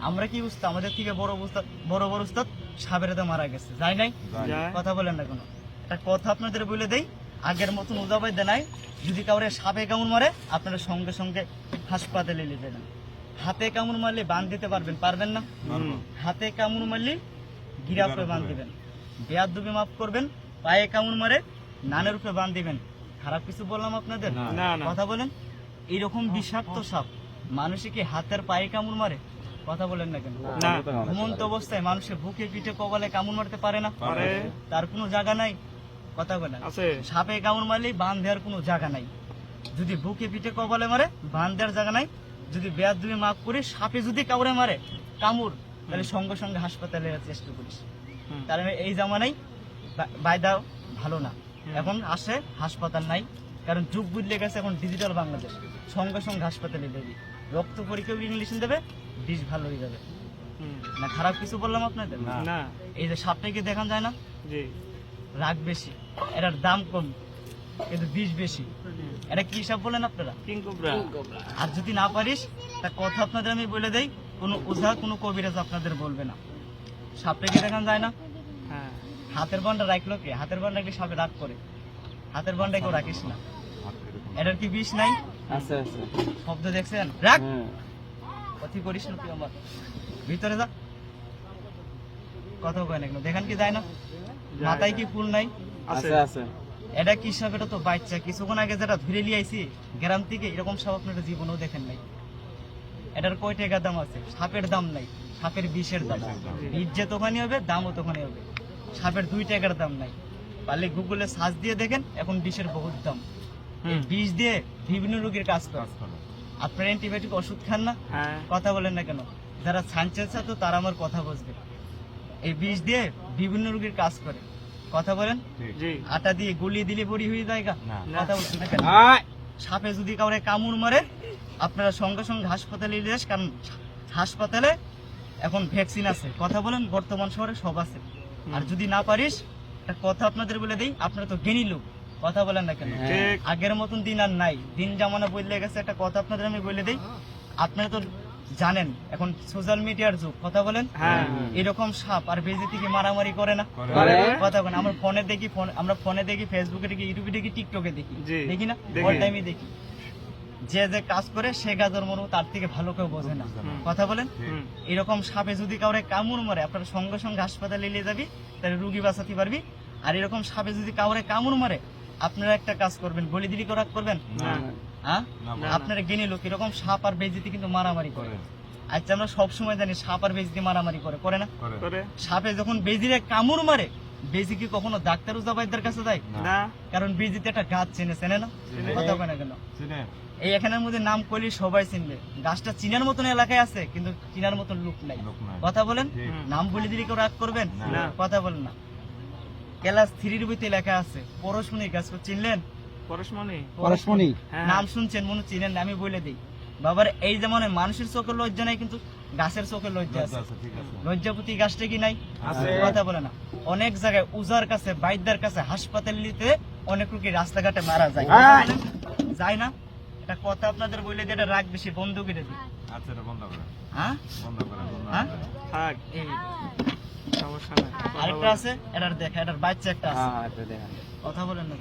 আমরা কি বুঝতাম আমাদের থেকে বড় বড় উস্তাদ সাপের হাতে মারা গেছে, যাই নাই? কথা বলেন না কোনো। একটা কথা আপনাদের বলে দেই, আগের মতন উজাবাই দেনাই, যদি কাউরে সাপে কামড় মারে আপনারা সঙ্গে সঙ্গে হাসপাতালে নিয়ে যাবেন। হাতে কামড় মারলে বাঁধ দিতে পারবেন না? হাতে কামড় মারলে গিরাফে বাঁধ দিবেন। বেয়াদবি মাফ করবেন, পায়ে কামড় মারে নানের উপরে বাঁধ দিবেন। খারাপ কিছু বললাম আপনাদের? কথা বলেন। এইরকম বিষাক্ত সাপ মানুষে কি হাতের পায়ে কামড় মারে? কথা বলেন না কেন? ঘুমন্ত অবস্থায় মানুষের বুকে পিঠে কপালে কামড় মারতে পারে না? তার কোনো জায়গা নাই? কথা বলেন। সাপে কামড় মারলেই বাঁধ দেওয়ার কোনো জায়গা নাই। যদি বুকে পিঠে কপালে মারে বাঁধ দেওয়ার জায়গা নাই। যদি বেয়াদবি মাফ করি, সাপে যদি কাউরে মারে কামড়, তাহলে সঙ্গে সঙ্গে হাসপাতালে চেষ্টা করিস। তার এই জামানাই বায়দা ভালো না। এখন আসে হাসপাতাল নাই, কারণ যুগ বদলে গেছে, এখন ডিজিটাল বাংলাদেশ। সঙ্গে সঙ্গে হাসপাতালে দেবে, রক্ত পরীক্ষা ইংলিশে দেবে, বিষ ভালো হয়ে যাবে। না খারাপ কিছু বললাম আপনাদের? না। এই যে সাপটাকে দেখান যায় না, রাগ বেশি, এটার দাম কম, কিন্তু বিষ বেশি। এটা কি সাপ বলেন আপনারা? কিংকোবরা। আর যদি না পারিস, তা কথা আপনাদের আমি বলে দেই, কোনো ওঝা কোনো কবিরাজ আপনাদের বলবে না। সাপটাকে দেখান যায় না, হাতের বান্ডা রাখলো কে? হাতের বান্ডা কি সাপে রাগ করে? হাতের বান্ডা কেউ রাখিস না। এটার কি বিষ নাই? শব্দ দেখছেন? রাখ, কথা করিস না তুই আমার, ভিতরে যা। কথা কয় না কেন? দেখান কি যায় না? মাথায় কি ফুল নাই? এটা কি সাপ? এটা তো বাচ্চা। কিছুক্ষণ আগে যেটা ধরে নিয়ে আইছি গ্রাম থেকে, এরকম সাপ আপনারা জীবনেও দেখেন নাই। এটার কয় টাকা দাম আছে? সাপের দাম নাই, সাপের বিষের দাম। বিষ যে তখনই হবে, দামও তখনই হবে। সাপের 2 টাকার দাম নাই। পারলে গুগলে সার্চ দিয়ে দেখেন, এখন বিষের বহুত দাম। বিষ দিয়ে বিভিন্ন রোগের কাজ করে। আপনারা অ্যান্টিবায়োটিক ওষুধ খান না? কথা বলেন না কেন? যারা সায়েন্সের ছাত্র তারা আমার কথা বুঝবে। এই বিষ দিয়ে বিভিন্ন রোগের কাজ করে। কথা বলেন। আটা দিয়ে গলিয়ে দিলে বড়ি হয়ে যায়? কথা বলছেন না কেন? সাপে যদি কাউরে কামড় মারে, আপনারা সঙ্গে সঙ্গে হাসপাতালে নিয়ে যাস, কারণ হাসপাতালে এখন ভ্যাকসিন আছে। কথা বলেন, বর্তমান শহরে সব আছে। আর যদি না পারিস, একটা কথা আপনাদের বলে দেই, আপনারা তো জ্ঞানী লোক, কথা বলেন না কেন? আগের মতন দিন আর নাই, দিন জামানা বদলে গেছে। একটা কথা আপনাদের আমি বলে দেই, আপনারা তো জানেন এখন সোশ্যাল মিডিয়ার যুগ। কথা বলেন। এরকম সাপ আর বেজে থেকে মারামারি করে না? কথা বলেন। আমরা ফোনে দেখি, ফেসবুকে দেখি, ইউটিউবে দেখি, টিকটকে দেখি না? অল টাইমই দেখি। যে যে কাজ করে সে গাজর মরু, তার থেকে ভালো কেউ বোঝে না। কথা বলেন। এরকম সাপে যদি কাউরে কামড় মারে, আপনারা সঙ্গে সঙ্গে হাসপাতালে নিয়ে যাবি, তাহলে রুগী বাঁচাতে পারবি। আর এরকম সাপে যদি কাউরে কামড় মারে, আপনারা একটা কাজ করবেন, বলি দিলি করাক করবেন? আপনারা গেনে লোক, এরকম সাপ আর বেজিতে কিন্তু মারামারি করে। আচ্ছা, আমরা সবসময় জানি সাপ আর বেজিতে মারামারি করে না? সাপে যখন বেজিরে কামড় মারে, বেজি কি কখনো ডাক্তার উজাবাইদের কাছে যায় না? কারণ বেজিতে একটা গাছ চেনে না? কথা বলে না কেন? এই এখানের মধ্যে নাম করলে সবাই চিনবে। গাছটা চিনার মতন এলাকায় আছে, কিন্তু চিনার মতন লোক নাই। কথা বলেন। নাম বলে দিলে কেউ রাগ করবেন? কথা বলেন না। ক্লাস 3 বইতে লেখা আছে পরশমণি গাছ, চিনলেন? পরশমণি নাম শুনছেন, মনে চিনেন না? আমি বলে দিই বাবার, এই যেমন মানুষের চোখের লজ্জা নাই, কিন্তু গাছের চোখের লজ্জা আছে। লজ্জাপতি গাছটা কি নাই? কথা বলে না। অনেক জায়গায় উজার কাছে, বাইদার কাছে, হাসপাতালে অনেক রোগী রাস্তাঘাটে মারা যায়, যায় না? একটা কথা আপনাদের বলে দিয়ে, এটা রাগ বেশি বন্ধ করে দিই। আরেকটা আছে, এটার দেখা, এটার বাচ্চা একটা আছে। কথা বলেন না,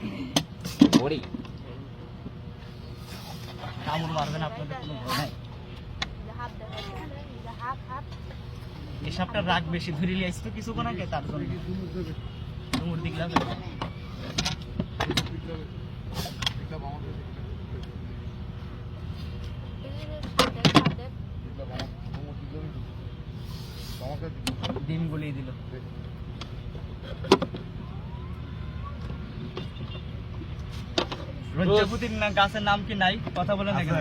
কামড় মারবেন, আপনাদের কোনো ভয় নাই। এই সাপটার রাগ বেশি, ধরে লিয়ে আসতো কিছুক্ষণ আগে, তার জন্য তোমার দেখলাম। ডিম গুলিয়ে দিল। লজ্জাপতির গাছের নাম কি নাই? কথা বলে না কেন?